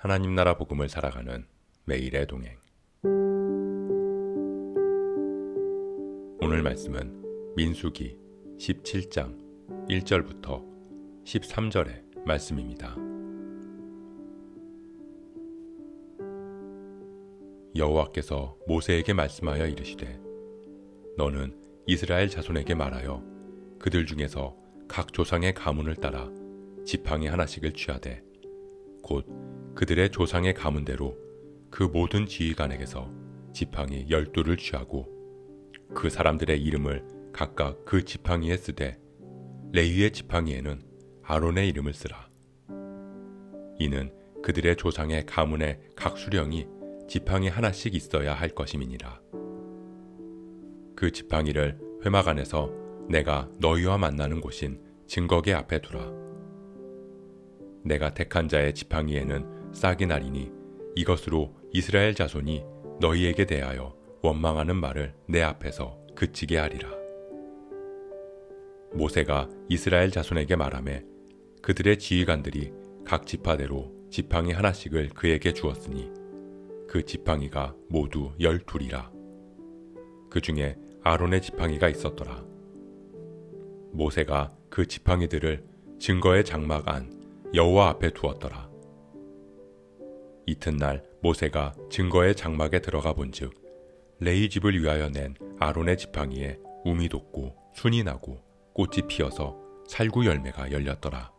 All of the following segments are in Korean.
하나님 나라 복음을 살아가는 매일의 동행. 오늘 말씀은 민수기 17장 1절부터 13절의 말씀입니다. 여호와께서 모세에게 말씀하여 이르시되 너는 이스라엘 자손에게 말하여 그들 중에서 각 조상의 가문을 따라 지팡이 하나씩을 취하되 곧 그들의 조상의 가문대로 그 모든 지휘관에게서 지팡이 12를 취하고 그 사람들의 이름을 각각 그 지팡이에 쓰되 레위의 지팡이에는 아론의 이름을 쓰라. 이는 그들의 조상의 가문의 각 수령이 지팡이 하나씩 있어야 할 것임이니라. 그 지팡이를 회막 안에서 내가 너희와 만나는 곳인 증거계 앞에 두라. 내가 택한 자의 지팡이에는 싹이 나리니 이것으로 이스라엘 자손이 너희에게 대하여 원망하는 말을 내 앞에서 그치게 하리라. 모세가 이스라엘 자손에게 말하매 그들의 지휘관들이 각 지파대로 지팡이 하나씩을 그에게 주었으니 그 지팡이가 모두 12이라. 그 중에 아론의 지팡이가 있었더라. 모세가 그 지팡이들을 증거의 장막 안 여호와 앞에 두었더라. 이튿날 모세가 증거의 장막에 들어가 본즉 레위 집을 위하여 낸 아론의 지팡이에 움이 돋고 순이 나고 꽃이 피어서 살구 열매가 열렸더라.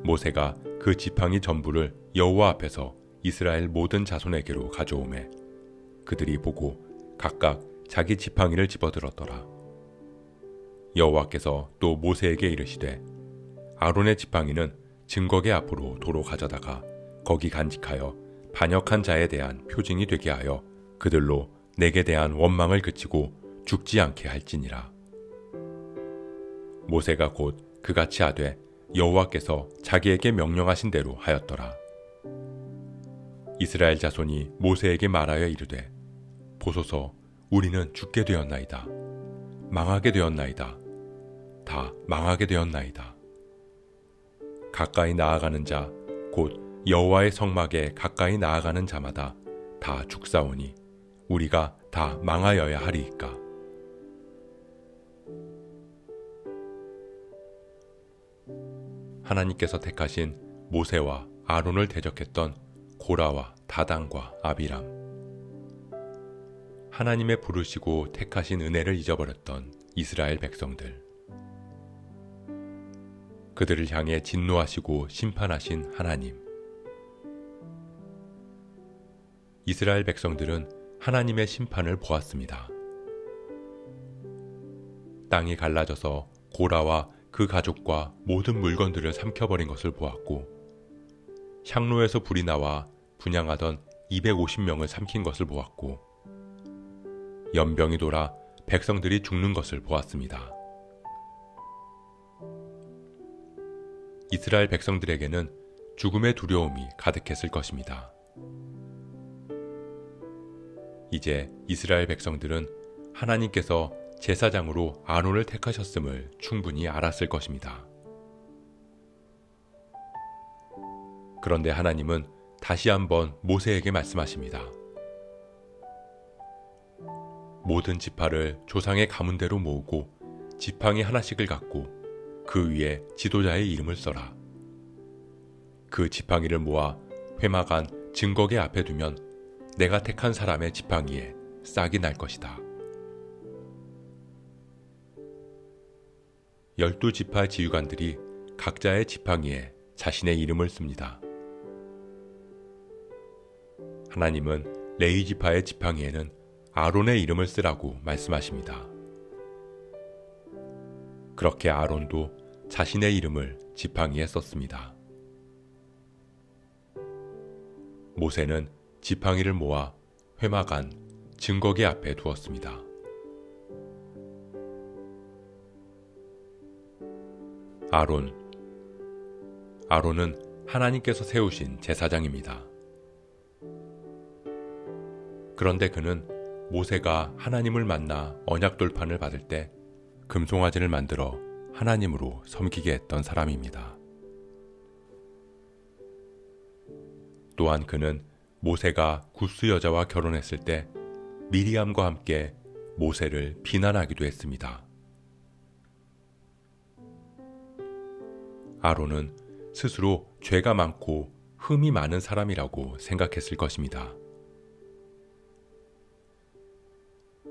모세가 그 지팡이 전부를 여호와 앞에서 이스라엘 모든 자손에게로 가져오매 그들이 보고 각각 자기 지팡이를 집어들었더라. 여호와께서 또 모세에게 이르시되 아론의 지팡이는 증거계 앞으로 도로 가져다가 거기 간직하여 반역한 자에 대한 표징이 되게 하여 그들로 내게 대한 원망을 그치고 죽지 않게 할지니라. 모세가 곧 그같이 하되 여호와께서 자기에게 명령하신 대로 하였더라. 이스라엘 자손이 모세에게 말하여 이르되 보소서 우리는 죽게 되었나이다. 망하게 되었나이다. 다 망하게 되었나이다. 가까이 나아가는 자 곧 여호와의 성막에 가까이 나아가는 자마다 다 죽사오니 우리가 다 망하여야 하리이까. 하나님께서 택하신 모세와 아론을 대적했던 고라와 다단과 아비람. 하나님의 부르시고 택하신 은혜를 잊어버렸던 이스라엘 백성들. 그들을 향해 진노하시고 심판하신 하나님. 이스라엘 백성들은 하나님의 심판을 보았습니다. 땅이 갈라져서 고라와 그 가족과 모든 물건들을 삼켜버린 것을 보았고 향로에서 불이 나와 분향하던 250명을 삼킨 것을 보았고 연병이 돌아 백성들이 죽는 것을 보았습니다. 이스라엘 백성들에게는 죽음의 두려움이 가득했을 것입니다. 이제 이스라엘 백성들은 하나님께서 제사장으로 아론을 택하셨음을 충분히 알았을 것입니다. 그런데 하나님은 다시 한번 모세에게 말씀하십니다. 모든 지파를 조상의 가문대로 모으고 지팡이 하나씩을 갖고 그 위에 지도자의 이름을 써라. 그 지팡이를 모아 회막 안 증거계 앞에 두면 내가 택한 사람의 지팡이에 싹이 날 것이다. 12지파 지휘관들이 각자의 지팡이에 자신의 이름을 씁니다. 하나님은 레위 지파의 지팡이에는 아론의 이름을 쓰라고 말씀하십니다. 그렇게 아론도 자신의 이름을 지팡이에 썼습니다. 모세는 지팡이를 모아 회막 안 증거계 앞에 두었습니다. 아론은 하나님께서 세우신 제사장입니다. 그런데 그는 모세가 하나님을 만나 언약돌판을 받을 때 금송아지를 만들어 하나님으로 섬기게 했던 사람입니다. 또한 그는 모세가 구스 여자와 결혼했을 때 미리암과 함께 모세를 비난하기도 했습니다. 아론은 스스로 죄가 많고 흠이 많은 사람이라고 생각했을 것입니다.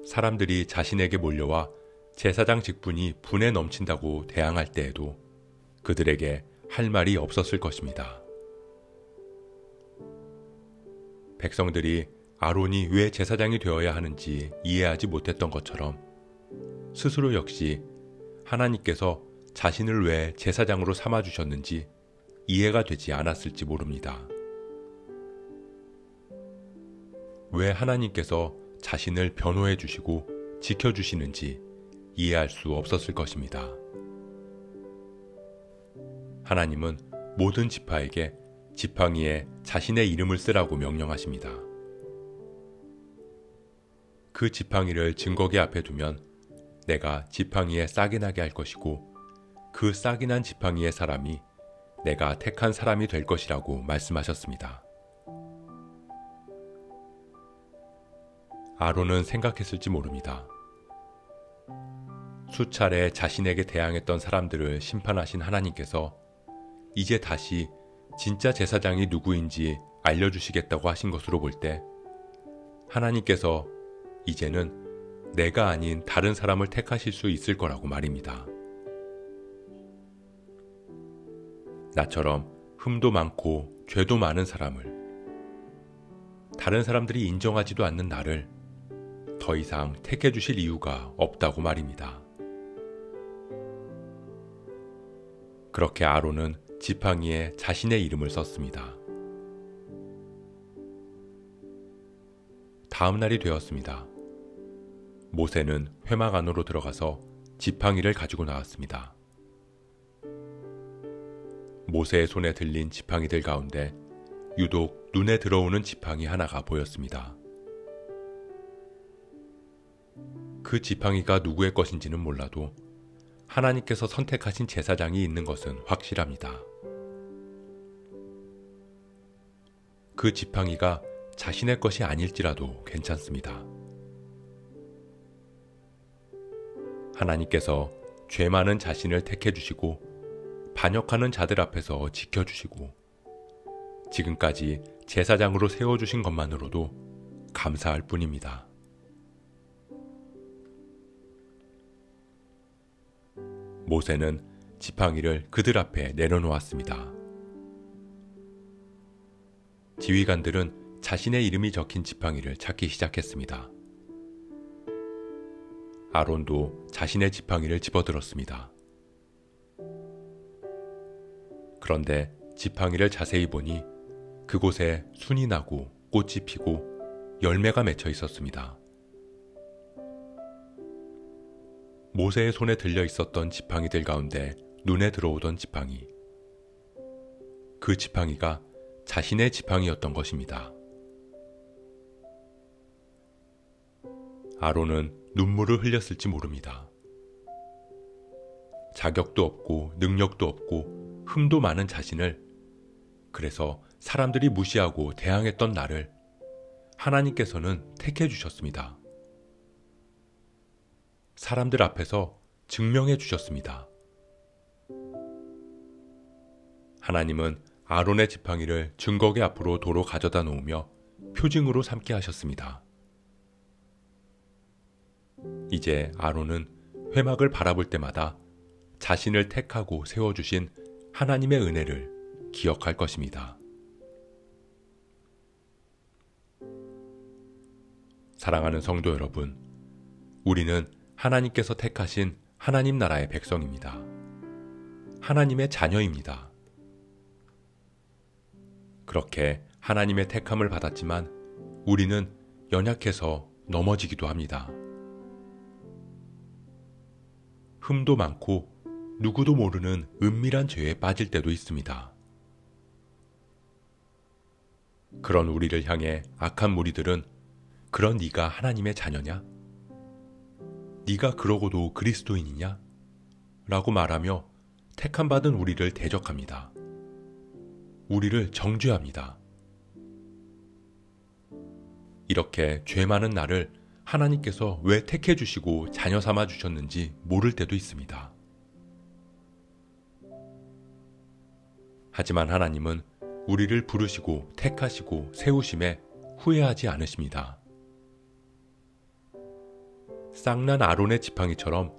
사람들이 자신에게 몰려와 제사장 직분이 분에 넘친다고 대항할 때에도 그들에게 할 말이 없었을 것입니다. 백성들이 아론이 왜 제사장이 되어야 하는지 이해하지 못했던 것처럼 스스로 역시 하나님께서 자신을 왜 제사장으로 삼아주셨는지 이해가 되지 않았을지 모릅니다. 왜 하나님께서 자신을 변호해 주시고 지켜주시는지 이해할 수 없었을 것입니다. 하나님은 모든 지파에게 지팡이에 자신의 이름을 쓰라고 명령하십니다. 그 지팡이를 증거계 앞에 두면 내가 지팡이에 싹이 나게 할 것이고 그 싹이 난 지팡이의 사람이 내가 택한 사람이 될 것이라고 말씀하셨습니다. 아론은 생각했을지 모릅니다. 수차례 자신에게 대항했던 사람들을 심판하신 하나님께서 이제 다시 진짜 제사장이 누구인지 알려주시겠다고 하신 것으로 볼 때 하나님께서 이제는 내가 아닌 다른 사람을 택하실 수 있을 거라고 말입니다. 나처럼 흠도 많고 죄도 많은 사람을, 다른 사람들이 인정하지도 않는 나를 더 이상 택해 주실 이유가 없다고 말입니다. 그렇게 아론은 지팡이에 자신의 이름을 썼습니다. 다음 날이 되었습니다. 모세는 회막 안으로 들어가서 지팡이를 가지고 나왔습니다. 모세의 손에 들린 지팡이들 가운데 유독 눈에 들어오는 지팡이 하나가 보였습니다. 그 지팡이가 누구의 것인지는 몰라도 하나님께서 선택하신 제사장이 있는 것은 확실합니다. 그 지팡이가 자신의 것이 아닐지라도 괜찮습니다. 하나님께서 죄 많은 자신을 택해 주시고 반역하는 자들 앞에서 지켜주시고 지금까지 제사장으로 세워주신 것만으로도 감사할 뿐입니다. 모세는 지팡이를 그들 앞에 내려놓았습니다. 지휘관들은 자신의 이름이 적힌 지팡이를 찾기 시작했습니다. 아론도 자신의 지팡이를 집어들었습니다. 그런데 지팡이를 자세히 보니 그곳에 순이 나고 꽃이 피고 열매가 맺혀 있었습니다. 모세의 손에 들려 있었던 지팡이들 가운데 눈에 들어오던 지팡이. 그 지팡이가 자신의 지팡이였던 것입니다. 아론은 눈물을 흘렸을지 모릅니다. 자격도 없고 능력도 없고 흠도 많은 자신을, 그래서 사람들이 무시하고 대항했던 나를 하나님께서는 택해 주셨습니다. 사람들 앞에서 증명해 주셨습니다. 하나님은 아론의 지팡이를 증거계 앞으로 도로 가져다 놓으며 표징으로 삼게 하셨습니다. 이제 아론은 회막을 바라볼 때마다 자신을 택하고 세워주신 하나님의 은혜를 기억할 것입니다. 사랑하는 성도 여러분, 우리는 하나님께서 택하신 하나님 나라의 백성입니다. 하나님의 자녀입니다. 그렇게 하나님의 택함을 받았지만 우리는 연약해서 넘어지기도 합니다. 흠도 많고 누구도 모르는 은밀한 죄에 빠질 때도 있습니다. 그런 우리를 향해 악한 무리들은 그런 네가 하나님의 자녀냐? 네가 그러고도 그리스도인이냐? 라고 말하며 택함받은 우리를 대적합니다. 우리를 정죄합니다. 이렇게 죄 많은 나를 하나님께서 왜 택해 주시고 자녀 삼아 주셨는지 모를 때도 있습니다. 하지만 하나님은 우리를 부르시고 택하시고 세우심에 후회하지 않으십니다. 쌍난 아론의 지팡이처럼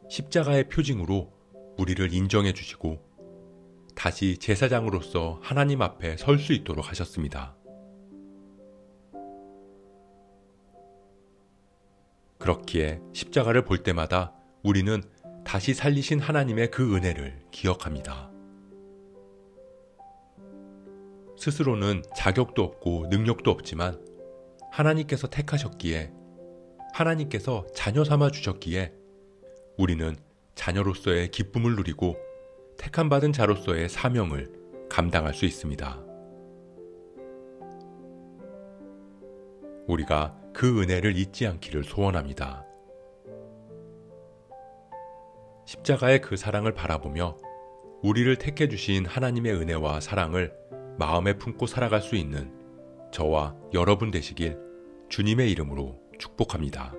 십자가의 표징으로 우리를 인정해 주시고 다시 제사장으로서 하나님 앞에 설 수 있도록 하셨습니다. 그렇기에 십자가를 볼 때마다 우리는 다시 살리신 하나님의 그 은혜를 기억합니다. 스스로는 자격도 없고 능력도 없지만 하나님께서 택하셨기에, 하나님께서 자녀 삼아 주셨기에 우리는 자녀로서의 기쁨을 누리고 택함받은 자로서의 사명을 감당할 수 있습니다. 우리가 그 은혜를 잊지 않기를 소원합니다. 십자가의 그 사랑을 바라보며 우리를 택해 주신 하나님의 은혜와 사랑을 마음에 품고 살아갈 수 있는 저와 여러분 되시길 주님의 이름으로 축복합니다.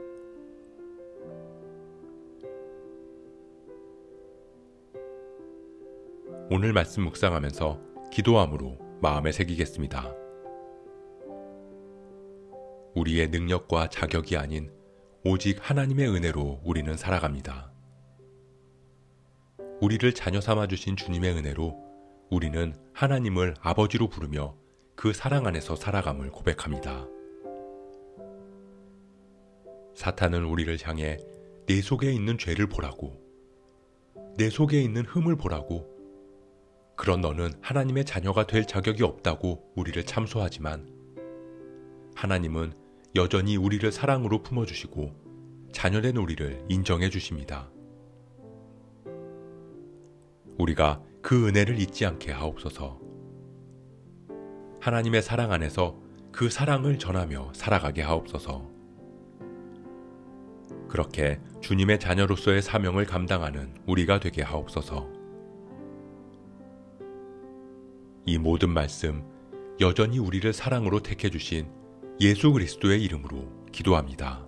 오늘 말씀 묵상하면서 기도함으로 마음에 새기겠습니다. 우리의 능력과 자격이 아닌 오직 하나님의 은혜로 우리는 살아갑니다. 우리를 자녀 삼아 주신 주님의 은혜로 우리는 하나님을 아버지로 부르며 그 사랑 안에서 살아감을 고백합니다. 사탄은 우리를 향해 내 속에 있는 죄를 보라고, 내 속에 있는 흠을 보라고, 그런 너는 하나님의 자녀가 될 자격이 없다고 우리를 참소하지만 하나님은 여전히 우리를 사랑으로 품어주시고 자녀된 우리를 인정해 주십니다. 우리가 그 은혜를 잊지 않게 하옵소서. 하나님의 사랑 안에서 그 사랑을 전하며 살아가게 하옵소서. 그렇게 주님의 자녀로서의 사명을 감당하는 우리가 되게 하옵소서. 이 모든 말씀 여전히 우리를 사랑으로 택해 주신 예수 그리스도의 이름으로 기도합니다.